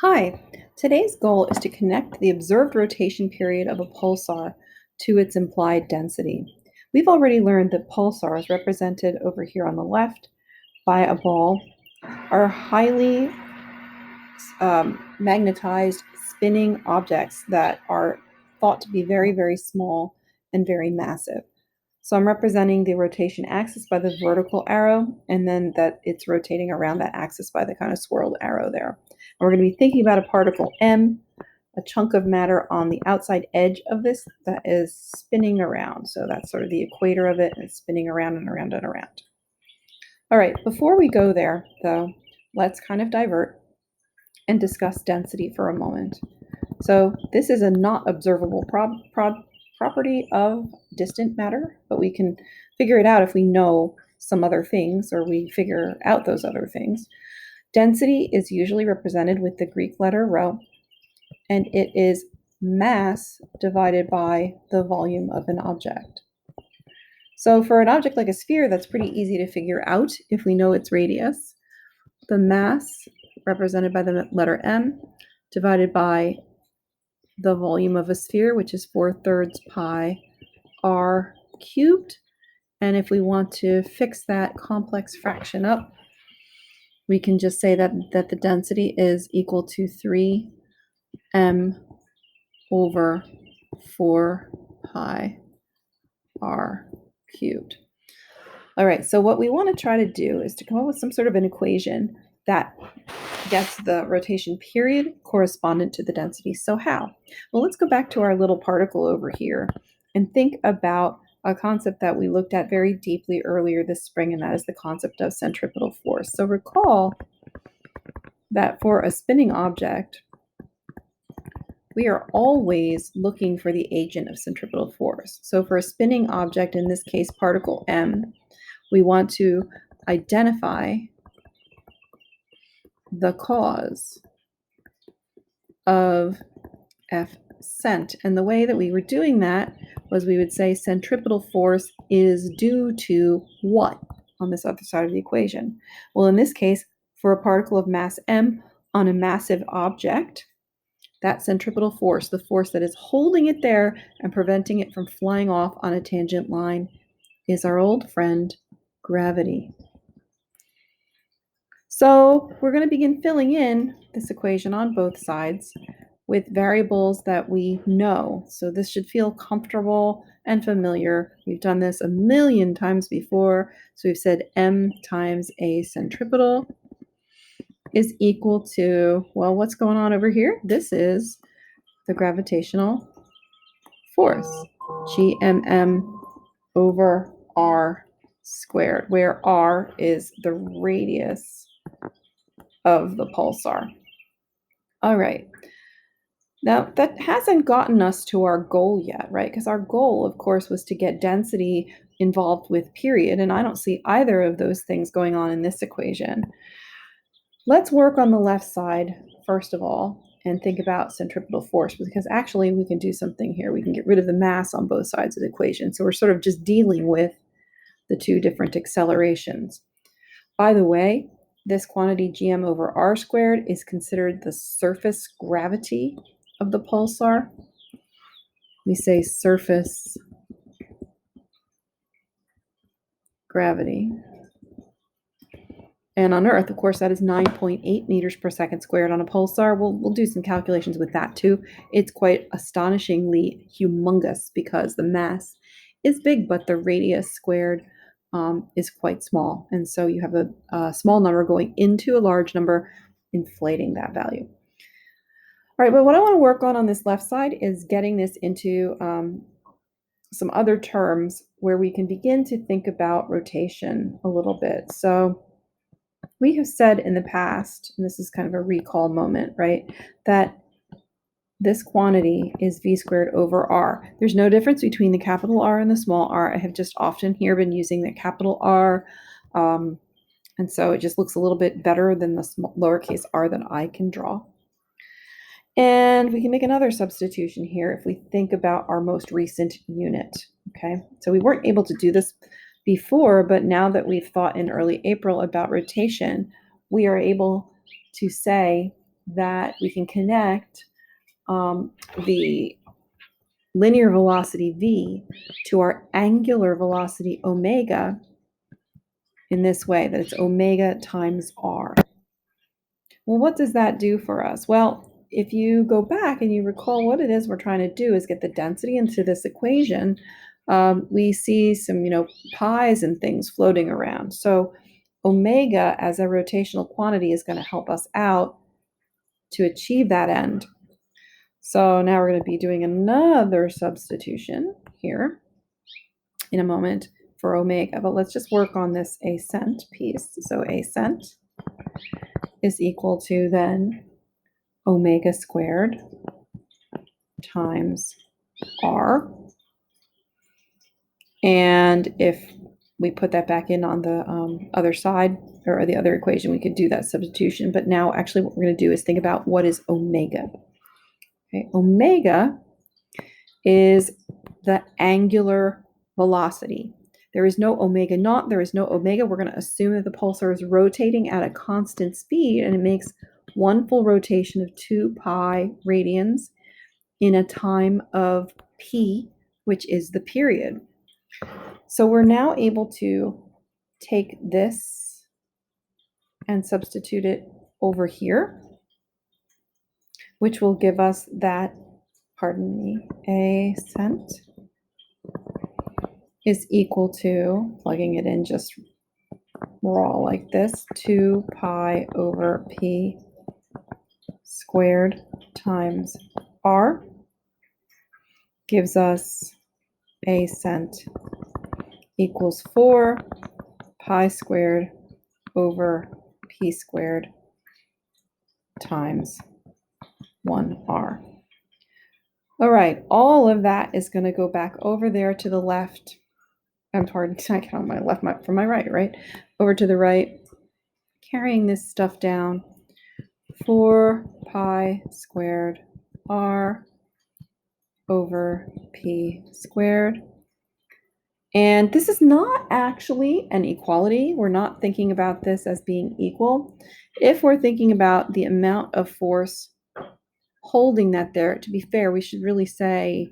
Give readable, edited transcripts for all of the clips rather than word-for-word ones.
Hi, today's goal is to connect the observed rotation period of a pulsar to its implied density. We've already learned that pulsars, represented over here on the left by a ball, are highly magnetized spinning objects that are thought to be very, very small and very massive. So I'm representing the rotation axis by the vertical arrow, and then that it's rotating around that axis by the kind of swirled arrow there. And we're going to be thinking about a particle M, a chunk of matter on the outside edge of this that is spinning around. So that's sort of the equator of it, and it's spinning around and around and around. All right, before we go there, though, let's kind of divert and discuss density for a moment. So this is a not observable property of distant matter, but we can figure it out if we know some other things or we figure out those other things. Density is usually represented with the Greek letter rho, and it is mass divided by the volume of an object. So for an object like a sphere, that's pretty easy to figure out if we know its radius. The mass, represented by the letter m, divided by the volume of a sphere, which is 4/3 pi r cubed. And if we want to fix that complex fraction up, we can just say that the density is equal to 3m over 4 pi r cubed. All right, so what we want to try to do is to come up with some sort of an equation that gets the rotation period correspondent to the density. So how? Well, let's go back to our little particle over here and think about a concept that we looked at very deeply earlier this spring, and that is the concept of centripetal force. So recall that for a spinning object, we are always looking for the agent of centripetal force. So for a spinning object, in this case particle m, we want to identify the cause of F cent. And the way that we were doing that was we would say centripetal force is due to what on this other side of the equation? Well, in this case, for a particle of mass m on a massive object, that centripetal force, the force that is holding it there and preventing it from flying off on a tangent line, is our old friend, gravity. So we're going to begin filling in this equation on both sides with variables that we know. So this should feel comfortable and familiar. We've done this a million times before. So we've said m times a centripetal is equal to, well, what's going on over here? This is the gravitational force, gmm over r squared, where r is the radius of the pulsar. All right. Now, that hasn't gotten us to our goal yet, right? Because our goal, of course, was to get density involved with period, and I don't see either of those things going on in this equation. Let's work on the left side, first of all, and think about centripetal force, because actually we can do something here. We can get rid of the mass on both sides of the equation. So we're sort of just dealing with the two different accelerations. By the way, this quantity gm over r squared is considered the surface gravity of the pulsar. We say surface gravity. And on Earth, of course, that is 9.8 meters per second squared on a pulsar. We'll do some calculations with that too. It's quite astonishingly humongous because the mass is big, but the radius squared is quite small. And so you have a small number going into a large number, inflating that value. All right, but what I want to work on this left side is getting this into some other terms where we can begin to think about rotation a little bit. So we have said in the past, and this is kind of a recall moment, right, that this quantity is v squared over r. There's no difference between the capital R and the small r. I have just often here been using the capital R, and so it just looks a little bit better than the lowercase r that I can draw. And we can make another substitution here if we think about our most recent unit, okay? So we weren't able to do this before, but now that we've thought in early April about rotation, we are able to say that we can connect the linear velocity v to our angular velocity omega in this way, that it's omega times r. Well, what does that do for us? Well, if you go back and you recall what it is we're trying to do is get the density into this equation, we see some, pi's and things floating around. So omega as a rotational quantity is going to help us out to achieve that end. So now we're going to be doing another substitution here in a moment for omega, but let's just work on this ascent piece. So ascent is equal to then omega squared times r. And if we put that back in on the other side, or the other equation, we could do that substitution. But now actually what we're going to do is think about what is omega. Okay, omega is the angular velocity. There is no omega naught, there is no omega. We're going to assume that the pulsar is rotating at a constant speed, and it makes one full rotation of 2 pi radians in a time of p, which is the period. So we're now able to take this and substitute it over here, which will give us that, ascent is equal to, plugging it in just raw like this, 2 pi over p squared times r gives us ascent equals 4 pi squared over p squared times 1r. All right, all of that is going to go back over there to the left. I count on my left from my right, right? Over to the right, carrying this stuff down. 4 pi squared r over p squared. And this is not actually an equality. We're not thinking about this as being equal. If we're thinking about the amount of force holding that there, to be fair, we should really say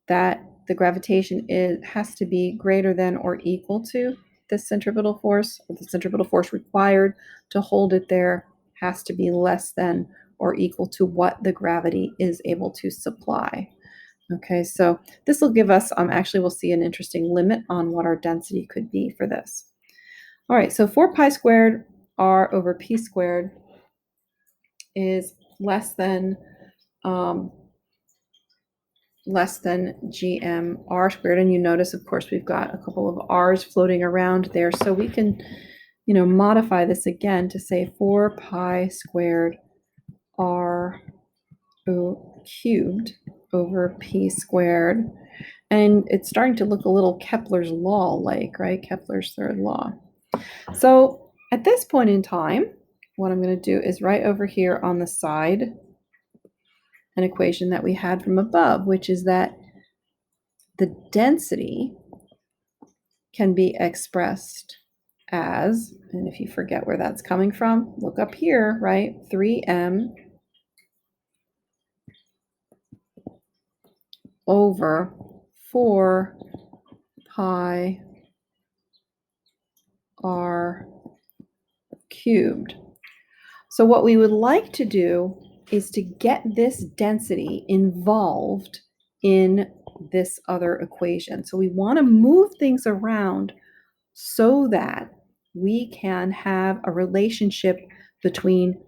that the gravitation has to be greater than or equal to the centripetal force. Or the centripetal force required to hold it there has to be less than or equal to what the gravity is able to supply. Okay, so this will give us, actually we'll see an interesting limit on what our density could be for this. All right, so 4 pi squared r over p squared is less than gm r squared. And you notice, of course, we've got a couple of r's floating around there. So we can, modify this again to say 4 pi squared r cubed over p squared. And it's starting to look a little Kepler's law-like, right? Kepler's third law. So at this point in time, what I'm going to do is write over here on the side an equation that we had from above, which is that the density can be expressed as, and if you forget where that's coming from, look up here, right? 3m over 4 pi r cubed. So what we would like to do is to get this density involved in this other equation. So we want to move things around so that we can have a relationship between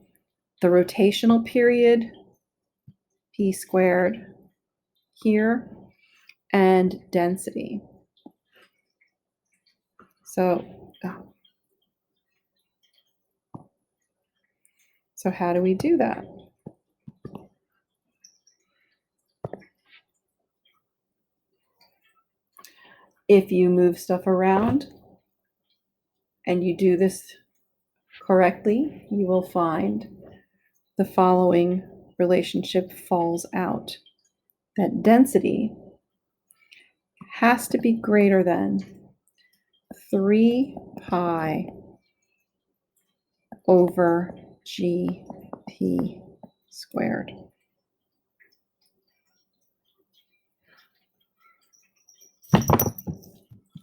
the rotational period, p squared here, and density. So how do we do that? If you move stuff around and you do this correctly, you will find the following relationship falls out. That density has to be greater than 3 pi over GP squared.